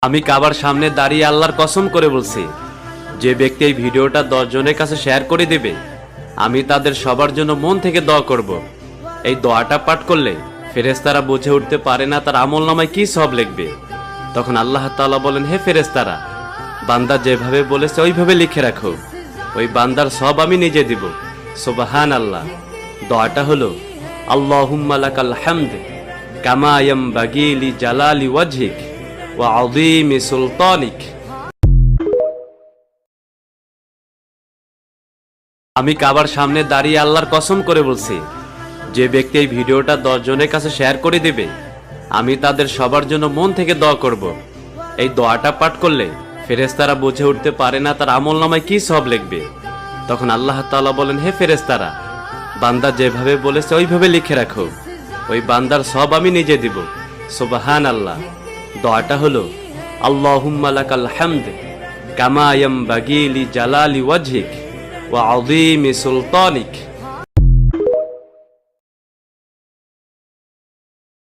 আমি কাবার সামনে দাঁড়িয়ে আল্লাহর কসম করে বলছি, যে ব্যক্তি এই ভিডিওটা 10 জনের কাছে শেয়ার করে দেবে, আমি তাদের সবার জন্য মন থেকে দোয়া করব। এই দোয়াটা পাঠ করলে ফেরেশতারা বুঝে উঠতে পারে না তার আমলনামায় কি সব লিখবে। তখন আল্লাহ তাআলা বলেন, হে ফেরেশতারা, বান্দা যেভাবে বলেছে ওইভাবে লিখে রাখো, ওই বান্দার সব আমি নিজে দিব। সুবহানাল্লাহ। দোয়াটা হলো, আল্লাহুম্মা লাকাল হামদ কামা ইয়ামবাগি লি জালালি ওয়াজহিক ওয়া আযীমি সুলতানিক। আমি কাবার সামনে দাঁড়িয়ে আল্লাহর কসম করে বলছি, যে ব্যক্তি এই ভিডিওটা 10 জনের কাছে শেয়ার করে দেবে, আমি তাদের সবার জন্য মন থেকে দোয়া করব। এই দোয়াটা পাঠ করলে ফেরেশতারা বুঝে উঠতে পারে না তার আমলনামায় কি সব লিখবে। তখন আল্লাহ তাআলা বলেন, হে ফেরেশতারা, বান্দা যেভাবে বলেছে ওইভাবে লিখে রাখো, ওই বান্দার সব আমি নিজে দিব। সুবহানাল্লাহ। দোয়াটা হলো, আল্লাহুম্মা লাকাল হামদ কামা ইয়ামবাগি লি জালালি ওয়াজহিক ওয়া আযীমি সুলতানিক।